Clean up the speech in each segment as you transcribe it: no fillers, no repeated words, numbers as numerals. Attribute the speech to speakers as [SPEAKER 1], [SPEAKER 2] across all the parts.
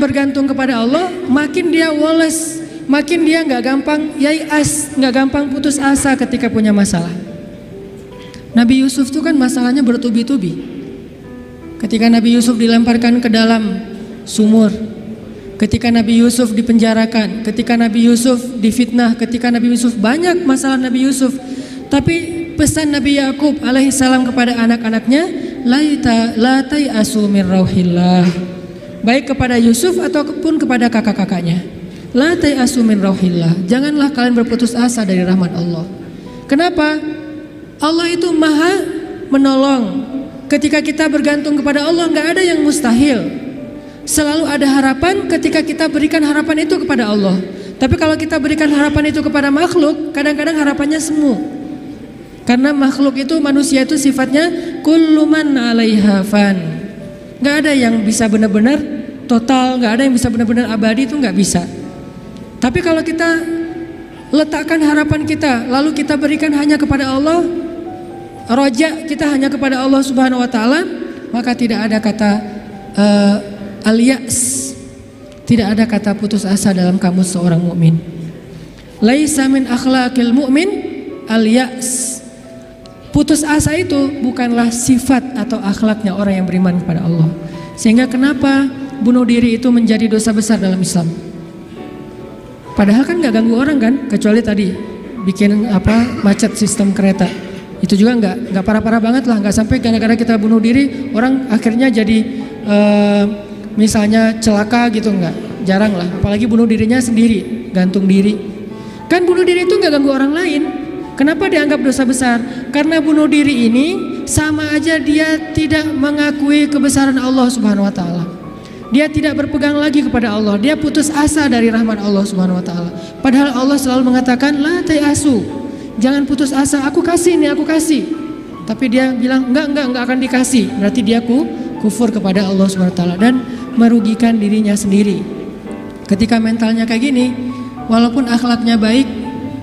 [SPEAKER 1] bergantung kepada Allah, makin dia woles, makin dia nggak gampang yai'as, nggak gampang putus asa ketika punya masalah. Nabi Yusuf tuh kan masalahnya bertubi-tubi. Ketika Nabi Yusuf dilemparkan ke dalam sumur, ketika Nabi Yusuf dipenjarakan, ketika Nabi Yusuf difitnah, ketika Nabi Yusuf, banyak masalah Nabi Yusuf. Tapi pesan Nabi Yakub alaihissalam kepada anak-anaknya, la tai'asu min rauhillah, baik kepada Yusuf ataupun kepada kakak-kakaknya. La tai'asu min rauhillah, janganlah kalian berputus asa dari rahmat Allah. Kenapa? Allah itu maha menolong. Ketika kita bergantung kepada Allah, nggak ada yang mustahil. Selalu ada harapan ketika kita berikan harapan itu kepada Allah. Tapi kalau kita berikan harapan itu kepada makhluk, kadang-kadang harapannya semu. Karena makhluk itu, manusia itu sifatnya kullu man 'alaiha fan. Nggak ada yang bisa benar-benar total, nggak ada yang bisa benar-benar abadi, itu nggak bisa. Tapi kalau kita letakkan harapan kita, lalu kita berikan hanya kepada Allah, roja kita hanya kepada Allah Subhanahu wa taala, maka tidak ada kata al-ya's, tidak ada kata putus asa dalam kamus seorang mukmin. Laisa min akhlaqil mu'min al-ya's. Putus asa itu bukanlah sifat atau akhlaknya orang yang beriman kepada Allah. Sehingga kenapa bunuh diri itu menjadi dosa besar dalam Islam? Padahal kan nggak ganggu orang kan, kecuali tadi bikin macet sistem kereta. Itu juga nggak parah-parah banget lah, nggak sampai gara-gara kita bunuh diri orang akhirnya jadi misalnya celaka gitu, nggak, jarang lah. Apalagi bunuh dirinya sendiri, gantung diri. Kan bunuh diri itu nggak ganggu orang lain. Kenapa dianggap dosa besar? Karena bunuh diri ini sama aja dia tidak mengakui kebesaran Allah Subhanahu wa taala. Dia tidak berpegang lagi kepada Allah. Dia putus asa dari rahmat Allah Subhanahu wa taala. Padahal Allah selalu mengatakan la tai'asu. Jangan putus asa, aku kasih nih, aku kasih. Tapi dia bilang enggak akan dikasih. Berarti dia kufur kepada Allah Subhanahu wa taala dan merugikan dirinya sendiri. Ketika mentalnya kayak gini, walaupun akhlaknya baik,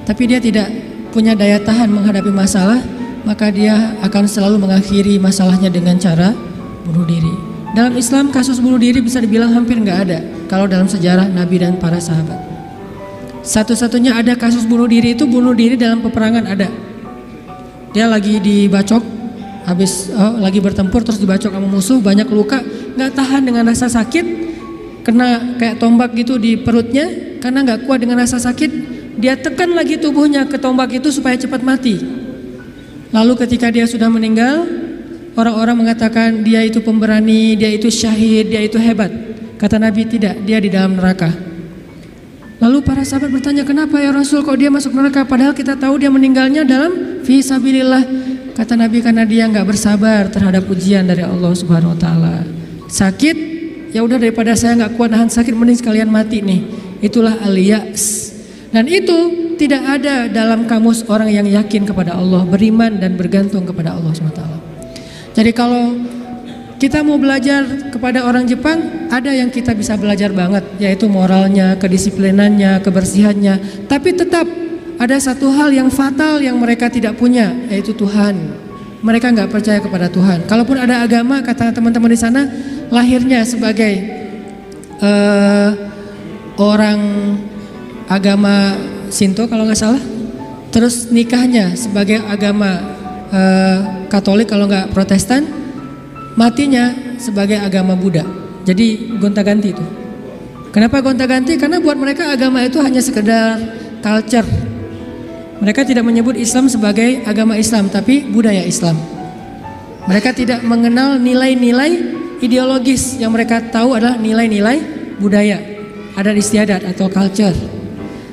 [SPEAKER 1] tapi dia tidak punya daya tahan menghadapi masalah, maka dia akan selalu mengakhiri masalahnya dengan cara bunuh diri. Dalam Islam kasus bunuh diri bisa dibilang hampir nggak ada kalau dalam sejarah Nabi dan para sahabat. Satu-satunya ada kasus bunuh diri itu bunuh diri dalam peperangan ada. Dia lagi dibacok, lagi bertempur terus dibacok sama musuh, banyak luka, nggak tahan dengan rasa sakit, kena kayak tombak gitu di perutnya, karena nggak kuat dengan rasa sakit. Dia tekan lagi tubuhnya ke tombak itu supaya cepat mati. Lalu ketika dia sudah meninggal, orang-orang mengatakan dia itu pemberani, dia itu syahid, dia itu hebat. Kata Nabi tidak, dia di dalam neraka. Lalu para sahabat bertanya, kenapa ya Rasul kok dia masuk neraka? Padahal kita tahu dia meninggalnya dalam fi sabilillah. Kata Nabi karena dia nggak bersabar terhadap ujian dari Allah Subhanahu wa taala. Sakit, ya udah daripada saya nggak kuat nahan sakit, mending sekalian mati nih. Itulah al-ya's. Dan itu tidak ada dalam kamus orang yang yakin kepada Allah, beriman dan bergantung kepada Allah SWT. Jadi kalau kita mau belajar kepada orang Jepang, ada yang kita bisa belajar banget, yaitu moralnya, kedisiplinannya, kebersihannya. Tapi tetap ada satu hal yang fatal yang mereka tidak punya, yaitu Tuhan. Mereka nggak percaya kepada Tuhan. Kalaupun ada agama, kata teman-teman di sana, lahirnya sebagai orang agama Shinto kalau nggak salah, terus nikahnya sebagai agama Katolik kalau nggak Protestan, matinya sebagai agama Buddha. Jadi gonta-ganti itu. Kenapa gonta-ganti? Karena buat mereka agama itu hanya sekedar culture. Mereka tidak menyebut Islam sebagai agama Islam, tapi budaya Islam. Mereka tidak mengenal nilai-nilai ideologis, yang mereka tahu adalah nilai-nilai budaya, adat istiadat atau culture.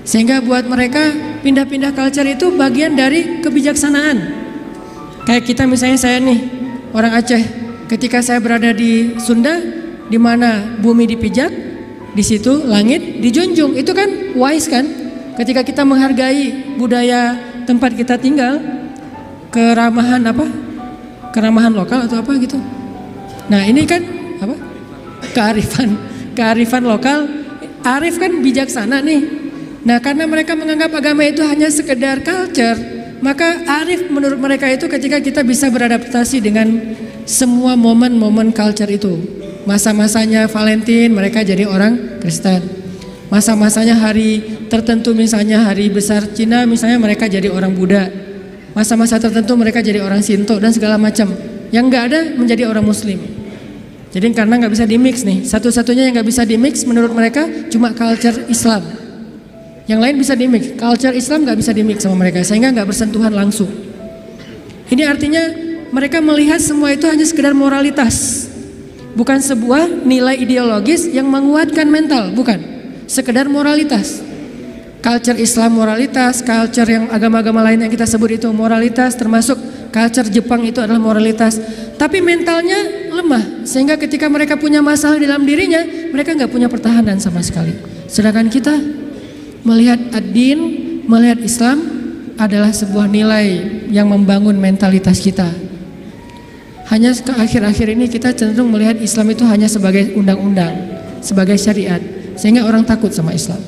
[SPEAKER 1] Sehingga buat mereka pindah-pindah culture itu bagian dari kebijaksanaan. Kayak kita misalnya, saya nih orang Aceh, ketika saya berada di Sunda, di mana bumi dipijak, di situ langit dijunjung. Itu kan wise kan? Ketika kita menghargai budaya tempat kita tinggal, keramahan keramahan lokal atau apa gitu. Nah ini kan apa? Kearifan lokal. Arif kan bijaksana nih. Nah karena mereka menganggap agama itu hanya sekedar culture, maka arif menurut mereka itu ketika kita bisa beradaptasi dengan semua momen-momen culture itu. Masa-masanya Valentine mereka jadi orang Kristen. Masa-masanya hari tertentu misalnya hari besar Cina misalnya mereka jadi orang Buddha. Masa-masa tertentu mereka jadi orang Shinto dan segala macam. Yang nggak ada menjadi orang Muslim. Jadi karena nggak bisa dimix nih, satu-satunya yang nggak bisa dimix menurut mereka cuma culture Islam. Yang lain bisa dimix, culture Islam nggak bisa dimix sama mereka sehingga nggak bersentuhan langsung. Ini artinya mereka melihat semua itu hanya sekedar moralitas. Bukan sebuah nilai ideologis yang menguatkan mental, bukan. Sekedar moralitas. Culture Islam moralitas, culture yang agama-agama lain yang kita sebut itu moralitas, termasuk culture Jepang itu adalah moralitas. Tapi mentalnya lemah, sehingga ketika mereka punya masalah di dalam dirinya, mereka nggak punya pertahanan sama sekali. Sedangkan kita melihat ad-din, melihat Islam adalah sebuah nilai yang membangun mentalitas kita. Hanya ke akhir-akhir ini kita cenderung melihat Islam itu hanya sebagai undang-undang, sebagai syariat, sehingga orang takut sama Islam.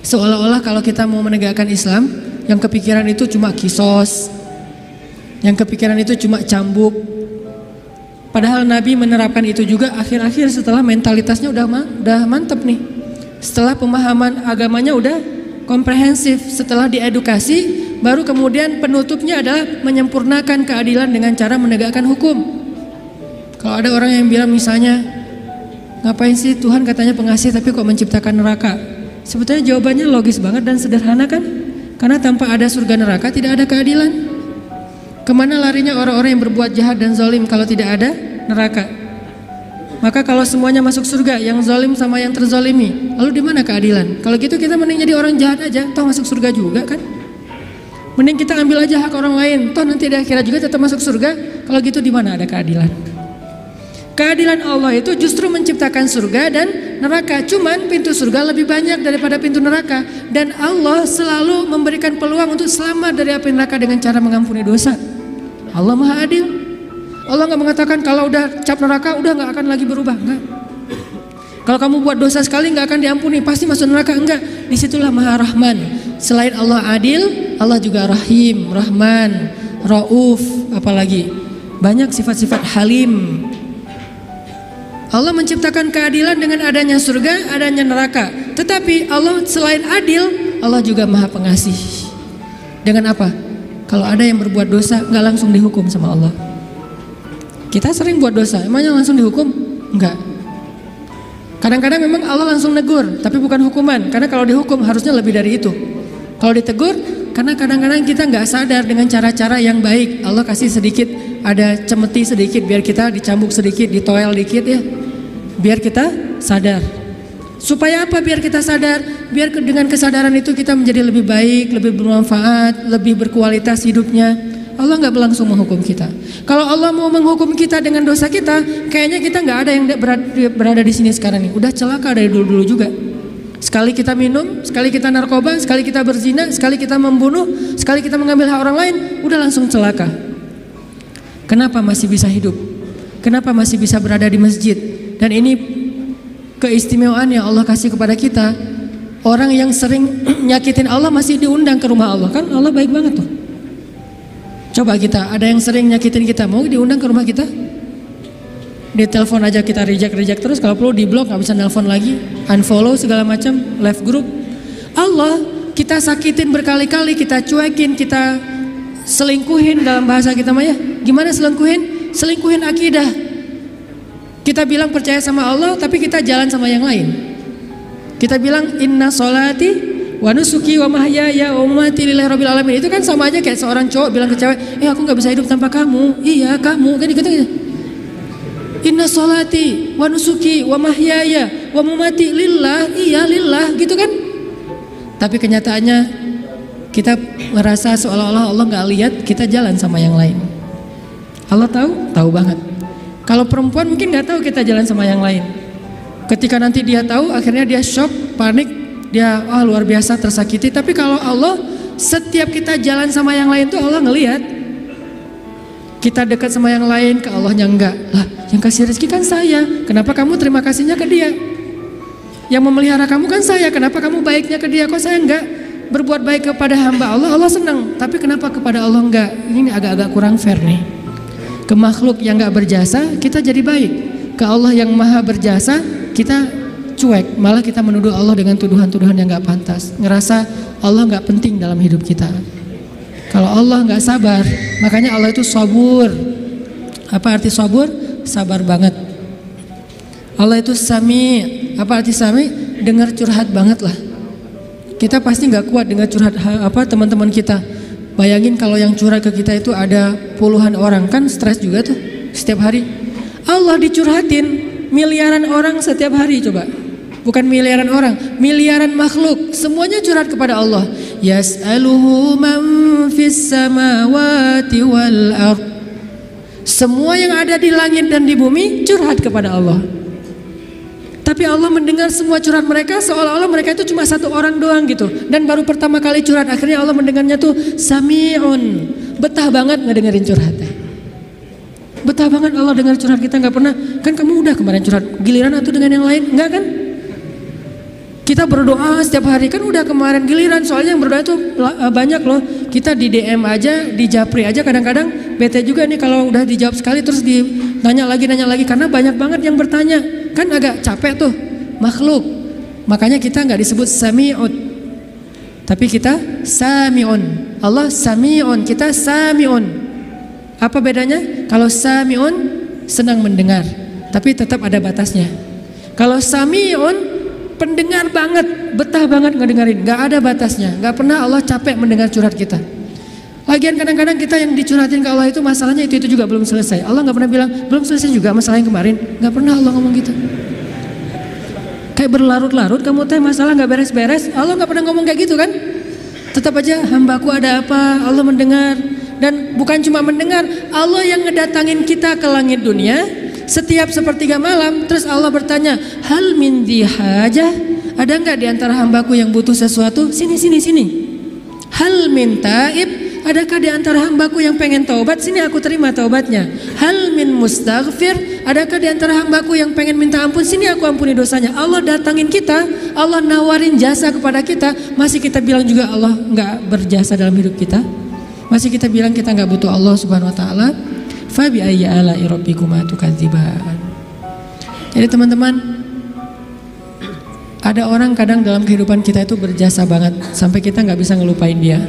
[SPEAKER 1] Seolah-olah kalau kita mau menegakkan Islam, yang kepikiran itu cuma kisos, yang kepikiran itu cuma cambuk. Padahal Nabi menerapkan itu juga akhir-akhir setelah mentalitasnya udah mantep nih. Setelah pemahaman agamanya udah komprehensif, setelah diedukasi, baru kemudian penutupnya adalah menyempurnakan keadilan dengan cara menegakkan hukum. Kalau ada orang yang bilang misalnya, ngapain sih Tuhan katanya pengasih tapi kok menciptakan neraka? Sebetulnya jawabannya logis banget dan sederhana kan? Karena tanpa ada surga neraka tidak ada keadilan. Kemana larinya orang-orang yang berbuat jahat dan zalim kalau tidak ada neraka? Maka kalau semuanya masuk surga, yang zalim sama yang terzalimi, lalu di mana keadilan? Kalau gitu kita mending jadi orang jahat aja, toh masuk surga juga kan? Mending kita ambil aja hak orang lain, toh nanti di akhirat juga tetap masuk surga. Kalau gitu di mana ada keadilan? Keadilan Allah itu justru menciptakan surga dan neraka. Cuman pintu surga lebih banyak daripada pintu neraka. Dan Allah selalu memberikan peluang untuk selamat dari api neraka dengan cara mengampuni dosa. Allah Maha Adil. Allah nggak mengatakan kalau udah cap neraka udah nggak akan lagi berubah, enggak. Kalau kamu buat dosa sekali nggak akan diampuni, pasti masuk neraka, enggak. Disitulah Maha Rahman. Selain Allah adil, Allah juga Rahim, Rahman, Rauf, apalagi banyak sifat-sifat Halim. Allah menciptakan keadilan dengan adanya surga, adanya neraka. Tetapi Allah selain adil, Allah juga Maha Pengasih. Dengan apa? Kalau ada yang berbuat dosa nggak langsung dihukum sama Allah. Kita sering buat dosa, emangnya langsung dihukum? Enggak. Kadang-kadang memang Allah langsung negur, tapi bukan hukuman. Karena kalau dihukum harusnya lebih dari itu. Kalau ditegur, karena kadang-kadang kita nggak sadar dengan cara-cara yang baik. Allah kasih sedikit, ada cemeti sedikit, biar kita dicambuk sedikit, ditoel dikit ya. Biar kita sadar. Supaya apa? Biar kita sadar. Biar dengan kesadaran itu kita menjadi lebih baik, lebih bermanfaat, lebih berkualitas hidupnya. Allah nggak langsung menghukum kita. Kalau Allah mau menghukum kita dengan dosa kita, kayaknya kita nggak ada yang berada di sini sekarang nih. Udah celaka dari dulu-dulu juga. Sekali kita minum, sekali kita narkoba, sekali kita berzina, sekali kita membunuh, sekali kita mengambil hak orang lain, udah langsung celaka. Kenapa masih bisa hidup? Kenapa masih bisa berada di masjid? Dan ini keistimewaan yang Allah kasih kepada kita. Orang yang sering nyakitin Allah masih diundang ke rumah Allah. Kan Allah baik banget tuh. Coba kita, ada yang sering nyakitin kita, mau diundang ke rumah kita? Di telepon aja kita reject terus, kalau perlu di blok, nggak bisa nelpon lagi, unfollow segala macam, left group. Allah kita sakitin berkali-kali, kita cuekin, kita selingkuhin dalam bahasa kita mah ya. Gimana selingkuhin? Selingkuhin akidah. Kita bilang percaya sama Allah, tapi kita jalan sama yang lain. Kita bilang inna sholati wa nusuki wa mahyaya wa mamati lillahi rabbil alamin. Itu kan sama aja kayak seorang cowok bilang ke cewek, aku nggak bisa hidup tanpa kamu. Iya kamu kan gitu. Inna sholati wa nusuki wa mahyaya wa mamati lillah. Iya lillah gitu kan. Tapi kenyataannya kita merasa seolah-olah Allah nggak lihat, kita jalan sama yang lain. Allah tahu banget. Kalau perempuan mungkin nggak tahu kita jalan sama yang lain. Ketika nanti dia tahu, akhirnya dia shock, panik, dia luar biasa tersakiti. Tapi kalau Allah, setiap kita jalan sama yang lain tuh Allah ngelihat. Kita dekat sama yang lain, ke Allahnya enggak. Lah, yang kasih rezeki kan saya. Kenapa kamu terima kasihnya ke dia? Yang memelihara kamu kan saya. Kenapa kamu baiknya ke dia? Kok saya enggak? Berbuat baik kepada hamba Allah, Allah senang. Tapi kenapa kepada Allah enggak? Ini agak-agak kurang fair nih. Ke makhluk yang enggak berjasa, kita jadi baik. ke Allah yang maha berjasa, kita cuek, malah kita menuduh Allah dengan tuduhan-tuduhan yang gak pantas, ngerasa Allah gak penting dalam hidup kita. Kalau Allah gak sabar, makanya Allah itu sabur. Apa arti sabur? Sabar banget. Allah itu sami. Apa arti sami? Dengar curhat banget lah. Kita pasti gak kuat dengar curhat teman-teman kita. Bayangin kalau yang curhat ke kita itu ada puluhan orang, kan stres juga tuh setiap hari. Allah dicurhatin miliaran orang setiap hari, coba. Bukan miliaran orang, miliaran makhluk, semuanya curhat kepada Allah. Yas'aluhu man fis samawati wal ard. Semua yang ada di langit dan di bumi curhat kepada Allah. Tapi Allah mendengar semua curhat mereka seolah-olah mereka itu cuma satu orang doang gitu. Dan baru pertama kali curhat, akhirnya Allah mendengarnya tuh sami'un. Betah banget ngedengerin curhatnya. Betah banget Allah dengar curhat kita, nggak pernah. Kan kamu udah kemarin curhat, giliran atau dengan yang lain? Enggak kan? Kita berdoa setiap hari, kan udah kemarin giliran. Soalnya yang berdoa itu banyak loh. Kita di DM aja, di Japri aja kadang-kadang bete juga nih kalau udah dijawab sekali terus nanya lagi karena banyak banget yang bertanya. Kan agak capek tuh makhluk. Makanya kita nggak disebut sami'un, tapi kita sami'un. Allah sami'un, kita sami'un. Apa bedanya? Kalau sami'un senang mendengar, tapi tetap ada batasnya. Kalau sami'un pendengar banget, betah banget ngedengerin, nggak ada batasnya, nggak pernah Allah capek mendengar curhat kita. Lagian kadang-kadang kita yang dicurhatin ke Allah itu masalahnya itu juga belum selesai. Allah nggak pernah bilang belum selesai juga masalah yang kemarin, nggak pernah Allah ngomong gitu. Kayak berlarut-larut kamu teh masalah nggak beres-beres, Allah nggak pernah ngomong kayak gitu kan? Tetap aja hambaku ada apa, Allah mendengar. Dan bukan cuma mendengar, Allah yang ngedatangin kita ke langit dunia setiap sepertiga malam. Terus Allah bertanya, hal min dihajah, ada nggak di antara hambaku yang butuh sesuatu? Sini. Hal min taib, adakah di antara hambaku yang pengen taubat? Sini aku terima taubatnya. Hal min mustaghfir, adakah di antara hambaku yang pengen minta ampun? Sini aku ampuni dosanya. Allah datangin kita, Allah nawarin jasa kepada kita, masih kita bilang juga Allah nggak berjasa dalam hidup kita. Masih kita bilang kita nggak butuh Allah Subhanahu Wa Taala. Fa bi ayyi ala'i rabbikuma tukadziban. Jadi teman-teman, ada orang kadang dalam kehidupan kita itu berjasa banget sampai kita nggak bisa ngelupain dia.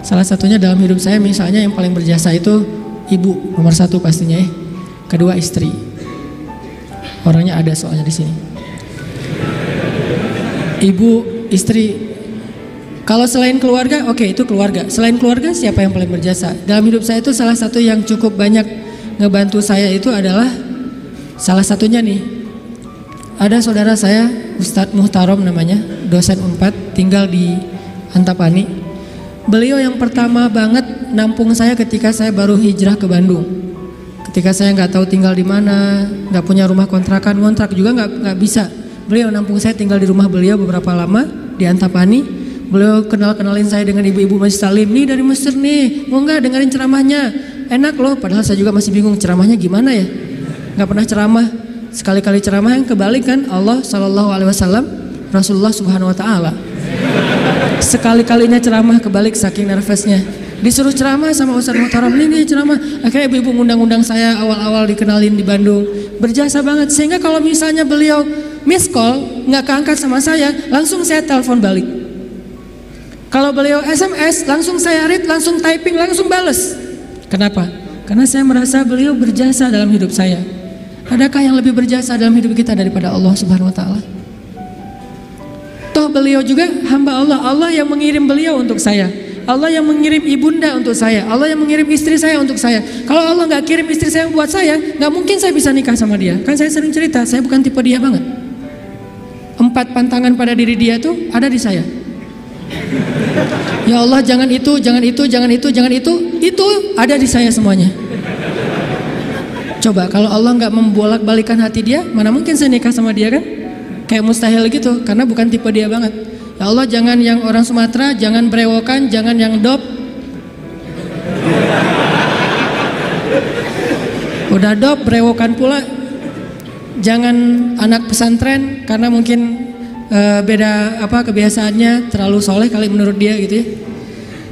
[SPEAKER 1] Salah satunya dalam hidup saya misalnya yang paling berjasa itu ibu nomor satu pastinya ya. Kedua istri. Orangnya ada soalnya di sini. Ibu, istri. Kalau selain keluarga, oke, itu keluarga. Selain keluarga, siapa yang paling berjasa? Dalam hidup saya itu salah satu yang cukup banyak ngebantu saya itu adalah salah satunya nih. Ada saudara saya, Ustadz Muhtarom namanya, dosen Unpad, tinggal di Antapani. Beliau yang pertama banget nampung saya ketika saya baru hijrah ke Bandung. Ketika saya nggak tahu tinggal di mana, nggak punya rumah kontrakan, ngontrak juga nggak bisa. Beliau nampung saya tinggal di rumah beliau beberapa lama di Antapani. Beliau kenalin saya dengan ibu-ibu Masjid Salim, nih dari Mesir nih, mau nggak dengerin ceramahnya, enak loh. Padahal saya juga masih bingung ceramahnya gimana ya, nggak pernah ceramah. Sekali-kali ceramah yang kebalik kan Allah Shallallahu Alaihi Wasallam, Rasulullah Subhanahu Wa Taala. Sekali-kalinya ceramah kebalik saking nervousnya. Disuruh ceramah sama Ustadz Muhtaram, nih ceramah. Akhirnya ibu-ibu ngundang-undang saya awal-awal dikenalin di Bandung, berjasa banget. Sehingga kalau misalnya beliau miss call nggak keangkat sama saya, langsung saya telepon balik. Kalau beliau SMS, langsung saya read, langsung typing, langsung bales. Kenapa? Karena saya merasa beliau berjasa dalam hidup saya. Adakah yang lebih berjasa dalam hidup kita daripada Allah Subhanahu Wa Taala? Toh beliau juga hamba Allah. Allah yang mengirim beliau untuk saya. Allah yang mengirim ibunda untuk saya. Allah yang mengirim istri saya untuk saya. Kalau Allah nggak kirim istri saya buat saya, nggak mungkin saya bisa nikah sama dia. Kan saya sering cerita, saya bukan tipe dia banget. 4 pantangan pada diri dia tuh ada di saya. Ya Allah, jangan itu, jangan itu, jangan itu, jangan itu ada di saya semuanya. Coba kalau Allah nggak membolak-balikan hati dia, mana mungkin saya nikah sama dia kan? Kayak mustahil gitu, karena bukan tipe dia banget. Ya Allah, jangan yang orang Sumatera, jangan brewokan, jangan yang dop. Udah dop, brewokan pula. Jangan anak pesantren, karena mungkin beda kebiasaannya, terlalu soleh kali menurut dia gitu ya.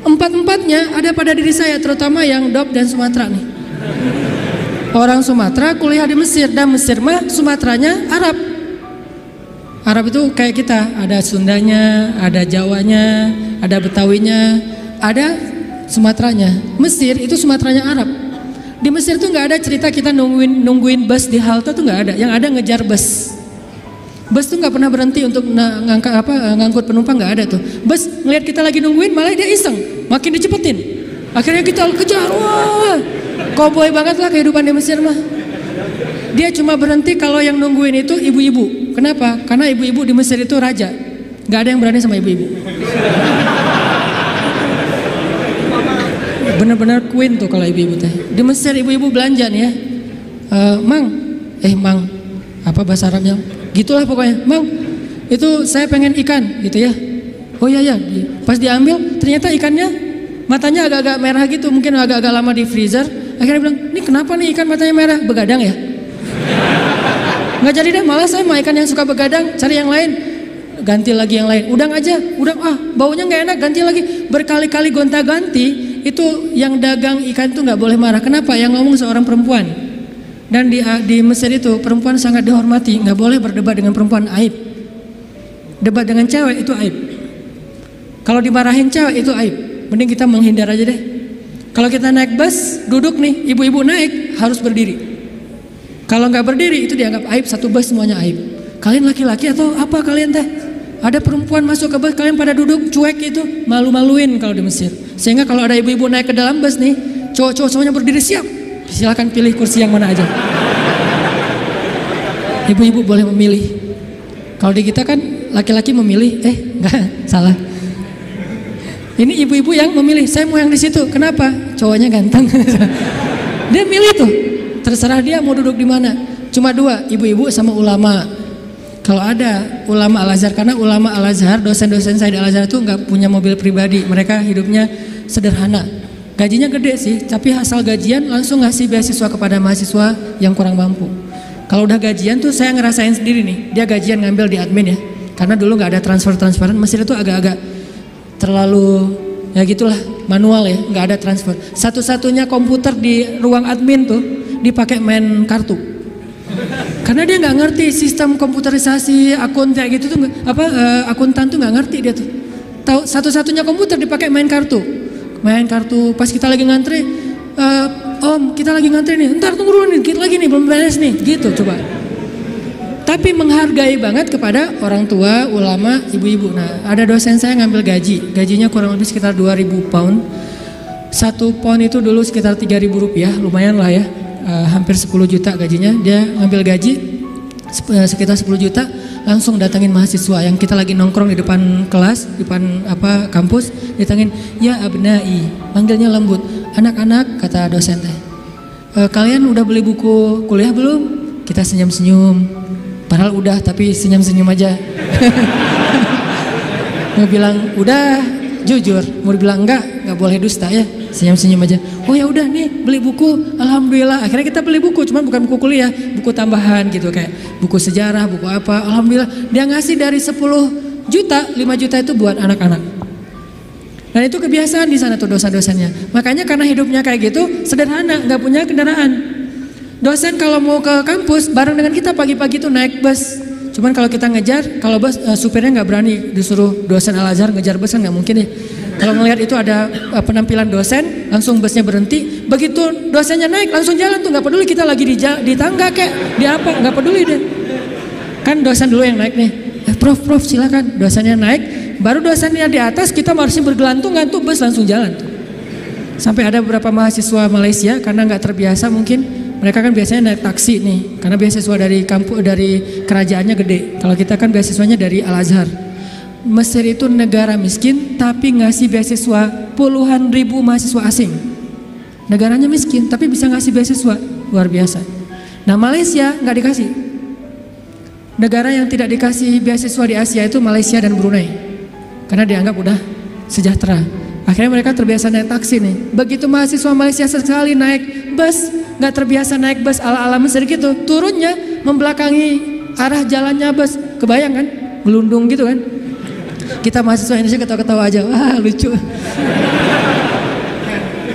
[SPEAKER 1] 4-4-nya ada pada diri saya, terutama yang dop dan Sumatera nih. Orang Sumatera kuliah di Mesir, dan Mesir mah Sumateranya Arab. Arab itu kayak kita, ada Sundanya, ada Jawanya, ada Betawinya, ada Sumateranya. Mesir itu Sumateranya Arab. Di Mesir tuh nggak ada cerita kita nungguin bus di halte tuh nggak ada. Yang ada ngejar bus. Bus tuh nggak pernah berhenti untuk ngangkut penumpang, nggak ada tuh. Bus ngelihat kita lagi nungguin malah dia iseng, makin dicepetin. Akhirnya kita kejar, wah, koboi banget lah kehidupan di Mesir mah. Dia cuma berhenti kalau yang nungguin itu ibu-ibu. Kenapa? Karena ibu-ibu di Mesir itu raja. Nggak ada yang berani sama ibu-ibu. Bener-bener queen tuh kalau ibu-ibu teh. Di Mesir ibu-ibu belanja nih ya. Mang, apa bahasa Arabnya? Gitulah pokoknya. Mang, itu saya pengen ikan gitu ya. Oh iya. Pas diambil ternyata ikannya matanya agak-agak merah gitu. Mungkin agak-agak lama di freezer. Akhirnya bilang, ini kenapa nih ikan matanya merah? Begadang ya? Nggak jadi deh, malah saya mau ikan yang suka begadang, cari yang lain. Ganti lagi yang lain. Udang aja, baunya nggak enak, ganti lagi. Berkali-kali gonta-ganti. Itu yang dagang ikan itu nggak boleh marah. Kenapa? Yang ngomong seorang perempuan. Dan di Mesir itu perempuan sangat dihormati. Nggak boleh berdebat dengan perempuan, aib. Debat dengan cewek itu aib. Kalau dimarahin cewek itu aib. Mending kita menghindar aja deh. Kalau kita naik bus, duduk nih, ibu-ibu naik harus berdiri. Kalau nggak berdiri itu dianggap aib, satu bus semuanya aib. Kalian laki-laki atau apa kalian teh? Ada perempuan masuk ke bus, kalian pada duduk cuek itu, malu-maluin kalau di Mesir. Sehingga kalau ada ibu-ibu naik ke dalam bus nih, cowok-cowok semuanya berdiri siap. Silakan pilih kursi yang mana aja. Ibu-ibu boleh memilih. Kalau di kita kan laki-laki memilih, enggak, salah. Ini ibu-ibu yang memilih, saya mau yang di situ. Kenapa? Cowoknya ganteng. Dia milih tuh. Terserah dia mau duduk di mana. Cuma dua, ibu-ibu sama ulama. Kalau ada ulama Al-Azhar, karena ulama Al-Azhar, dosen-dosen saya di Al-Azhar itu nggak punya mobil pribadi, mereka hidupnya sederhana. Gajinya gede sih, tapi asal gajian langsung ngasih beasiswa kepada mahasiswa yang kurang mampu. Kalau udah gajian tuh saya ngerasain sendiri nih, dia gajian ngambil di admin ya, karena dulu nggak ada transferan. Mesir itu agak-agak terlalu ya gitulah, manual ya, nggak ada transfer. Satu-satunya komputer di ruang admin tuh dipakai main kartu. Karena dia nggak ngerti sistem komputerisasi akun kayak gitu tuh, akuntan tuh nggak ngerti dia tuh. Tahu satu-satunya komputer dipakai main kartu. Pas kita lagi ngantri, om kita lagi ngantri nih, ntar tunggu dulu nih, dikit lagi nih belum beres nih, gitu coba. Tapi menghargai banget kepada orang tua, ulama, ibu-ibu. Nah ada dosen saya ngambil gajinya kurang lebih sekitar 2.000 pound. 1 pound itu dulu sekitar 3.000 rupiah, lumayan lah ya. Hampir 10 juta gajinya. Dia ngambil gaji sekitar 10 juta, langsung datangin mahasiswa yang kita lagi nongkrong di depan kelas, depan kampus, datangin, ya abnai, manggilnya lembut, anak-anak, kata dosen teh, kalian udah beli buku kuliah belum? Kita senyum-senyum, padahal udah, tapi senyum-senyum aja. Mau bilang udah, jujur, mau bilang enggak boleh dusta ya, senyum-senyum aja. Oh ya udah nih beli buku, alhamdulillah. Akhirnya kita beli buku, cuman bukan buku kuliah, buku tambahan gitu, kayak buku sejarah, buku apa. Alhamdulillah dia ngasih dari 10 juta, 5 juta itu buat anak-anak. Dan itu kebiasaan di sana tuh dosen-dosennya. Makanya karena hidupnya kayak gitu, sederhana, nggak punya kendaraan. Dosen kalau mau ke kampus bareng dengan kita pagi-pagi tuh naik bus. Cuman kalau kita ngejar, kalau bus supirnya nggak berani disuruh dosen Al-Azhar ngejar bus kan nggak mungkin ya. Kalau ngelihat itu ada penampilan dosen, langsung busnya berhenti. Begitu dosennya naik, langsung jalan tuh, nggak peduli kita lagi di tangga kayak di apa, nggak peduli deh. Kan dosen dulu yang naik nih. Prof silakan. Dosennya naik, baru dosennya di atas, kita masih bergelantungan tuh, bus langsung jalan tuh. Sampai ada beberapa mahasiswa Malaysia karena nggak terbiasa mungkin, mereka kan biasanya naik taksi nih, karena beasiswa dari kerajaannya gede. Kalau kita kan beasiswanya dari Al-Azhar. Mesir itu negara miskin tapi ngasih beasiswa puluhan ribu mahasiswa asing. Negaranya miskin tapi bisa ngasih beasiswa, luar biasa. Nah Malaysia nggak dikasih. Negara yang tidak dikasih beasiswa di Asia itu Malaysia dan Brunei, karena dianggap udah sejahtera. Akhirnya mereka terbiasa naik taksi nih. Begitu mahasiswa Malaysia sekali naik bus, nggak terbiasa naik bus ala-ala Mesir gitu, turunnya membelakangi arah jalannya bus. Kebayang kan? Gelundung gitu kan? Kita mahasiswa Indonesia ketawa-ketawa aja, wah lucu.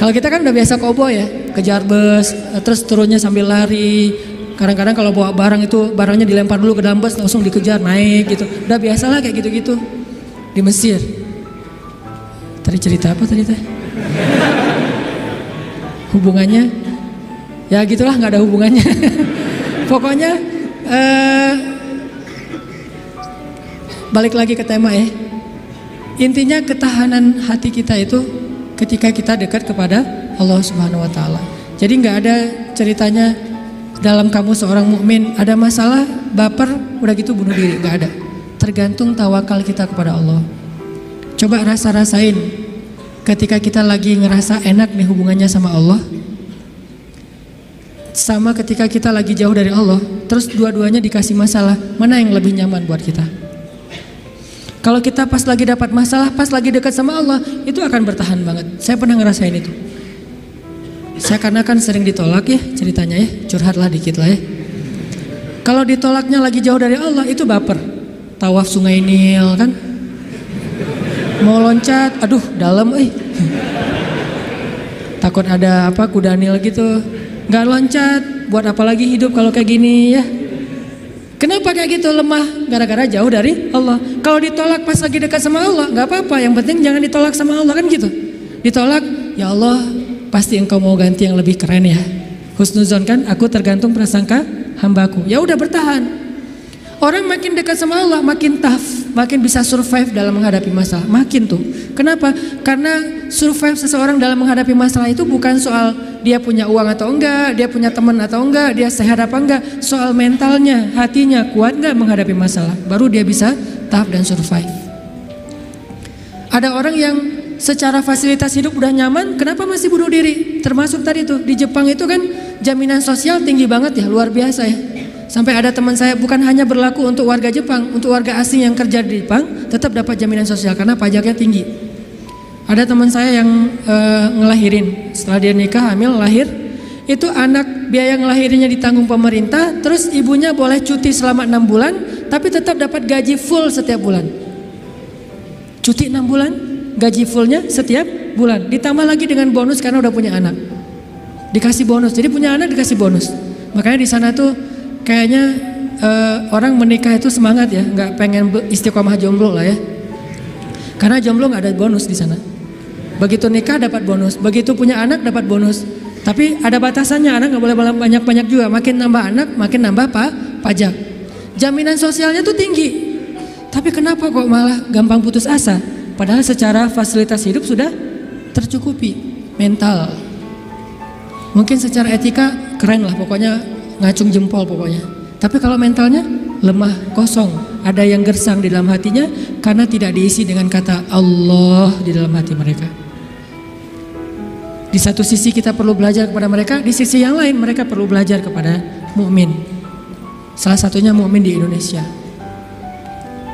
[SPEAKER 1] Kalau kita kan udah biasa koboi ya, kejar bus, terus turunnya sambil lari. Kadang-kadang kalau bawa barang itu barangnya dilempar dulu ke dalam bus, langsung dikejar naik gitu. Udah biasalah kayak gitu-gitu di Mesir. Tadi cerita apa tadi teh? Hubungannya? Ya gitulah, nggak ada hubungannya. Pokoknya balik lagi ke tema ya. Intinya ketahanan hati kita itu ketika kita dekat kepada Allah Subhanahu wa taala. Jadi nggak ada ceritanya dalam kamu seorang mukmin ada masalah, baper, udah gitu bunuh diri, nggak ada. Tergantung tawakal kita kepada Allah. Coba rasain ketika kita lagi ngerasa enak nih hubungannya sama Allah, sama ketika kita lagi jauh dari Allah, terus dua-duanya dikasih masalah, mana yang lebih nyaman buat kita? Kalau kita pas lagi dapat masalah, pas lagi dekat sama Allah, itu akan bertahan banget. Saya pernah ngerasain itu. Saya karena kan sering ditolak ya ceritanya ya, curhatlah dikit lah ya. Kalau ditolaknya lagi jauh dari Allah itu baper. Tawaf Sungai Nil kan, mau loncat, aduh dalam takut ada apa kuda Nil gitu, nggak loncat, buat apa lagi hidup kalau kayak gini ya. Kenapa kayak gitu? Lemah gara-gara jauh dari Allah. Kalau ditolak pas lagi dekat sama Allah nggak apa-apa, yang penting jangan ditolak sama Allah kan gitu. Ditolak, ya Allah pasti engkau mau ganti yang lebih keren ya. Husnuzon kan, aku tergantung prasangka hambaku. Ya udah bertahan. Orang makin dekat sama Allah makin tough, makin bisa survive dalam menghadapi masalah. Makin tuh. Kenapa? Karena survive seseorang dalam menghadapi masalah itu bukan soal dia punya uang atau enggak, dia punya teman atau enggak, dia sehat apa enggak. Soal mentalnya, hatinya kuat enggak menghadapi masalah. Baru dia bisa tough dan survive. Ada orang yang secara fasilitas hidup udah nyaman, kenapa masih bunuh diri? Termasuk tadi tuh di Jepang itu kan jaminan sosial tinggi banget ya, luar biasa ya. Sampai ada teman saya, bukan hanya berlaku untuk warga Jepang, untuk warga asing yang kerja di Jepang tetap dapat jaminan sosial karena pajaknya tinggi. Ada teman saya yang ngelahirin, setelah dia nikah hamil lahir, itu anak biaya ngelahirinnya ditanggung pemerintah, terus ibunya boleh cuti selama 6 bulan, tapi tetap dapat gaji full setiap bulan. Cuti 6 bulan, gaji fullnya setiap bulan, ditambah lagi dengan bonus karena udah punya anak, dikasih bonus. Jadi punya anak dikasih bonus. Makanya di sana tuh kayaknya orang menikah itu semangat ya, nggak pengen istiqomah jomblo lah ya. Karena jomblo nggak ada bonus di sana. Begitu nikah dapat bonus, begitu punya anak dapat bonus. Tapi ada batasannya, anak nggak boleh banyak-banyak juga. Makin nambah anak, makin nambah pajak. Jaminan sosialnya tuh tinggi. Tapi kenapa kok malah gampang putus asa? Padahal secara fasilitas hidup sudah tercukupi. Mental, mungkin secara etika keren lah, pokoknya ngacung jempol pokoknya. Tapi kalau mentalnya lemah, kosong, ada yang gersang di dalam hatinya karena tidak diisi dengan kata Allah di dalam hati mereka. Di satu sisi kita perlu belajar kepada mereka, di sisi yang lain mereka perlu belajar kepada mukmin. Salah satunya mukmin di Indonesia.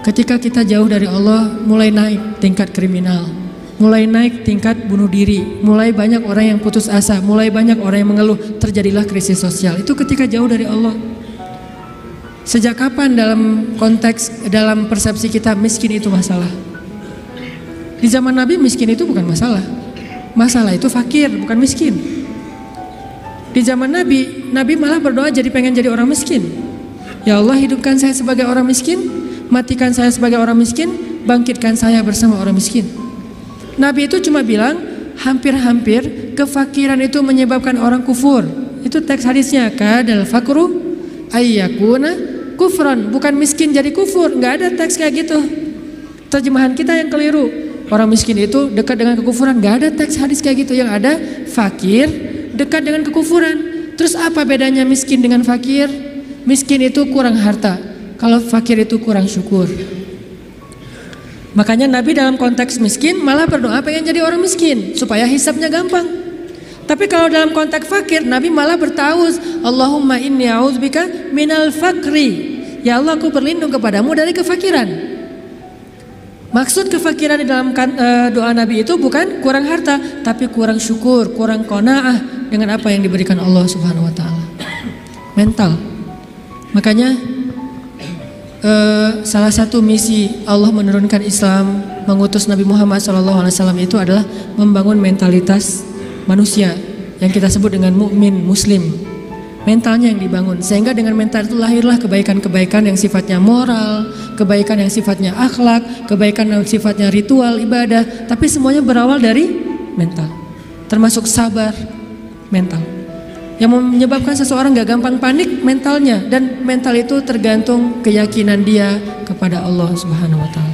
[SPEAKER 1] Ketika kita jauh dari Allah, mulai naik tingkat kriminal, mulai naik tingkat bunuh diri, mulai banyak orang yang putus asa, mulai banyak orang yang mengeluh, terjadilah krisis sosial. Itu ketika jauh dari Allah. Sejak kapan dalam persepsi kita miskin itu masalah? Di zaman Nabi miskin itu bukan masalah. Masalah itu fakir, bukan miskin. Di zaman Nabi malah berdoa jadi pengen jadi orang miskin. Ya Allah, hidupkan saya sebagai orang miskin, matikan saya sebagai orang miskin, bangkitkan saya bersama orang miskin. Nabi itu cuma bilang hampir-hampir kefakiran itu menyebabkan orang kufur. Itu teks hadisnya, kadal fakru ayyakuna kufran, bukan miskin jadi kufur. Nggak ada teks kayak gitu. Terjemahan kita yang keliru. Orang miskin itu dekat dengan kekufuran. Nggak ada teks hadis kayak gitu. Yang ada fakir dekat dengan kekufuran. Terus apa bedanya miskin dengan fakir? Miskin itu kurang harta, kalau fakir itu kurang syukur. Makanya Nabi dalam konteks miskin malah berdoa pengen jadi orang miskin supaya hisabnya gampang. Tapi kalau dalam konteks fakir, Nabi malah bertauz, Allahumma inni a'udzubika minal fakri. Ya Allah, aku berlindung kepadamu dari kefakiran. Maksud kefakiran di dalam doa Nabi itu bukan kurang harta, tapi kurang syukur, kurang qanaah dengan apa yang diberikan Allah Subhanahu wa taala. Mental. Makanya salah satu misi Allah menurunkan Islam, mengutus Nabi Muhammad SAW itu adalah membangun mentalitas manusia yang kita sebut dengan mukmin muslim. Mentalnya yang dibangun, sehingga dengan mental itu lahirlah kebaikan-kebaikan yang sifatnya moral, kebaikan yang sifatnya akhlak, kebaikan yang sifatnya ritual, ibadah. Tapi semuanya berawal dari mental, termasuk sabar mental. Yang menyebabkan seseorang gak gampang panik mentalnya, dan mental itu tergantung keyakinan dia kepada Allah Subhanahu wa Ta'ala.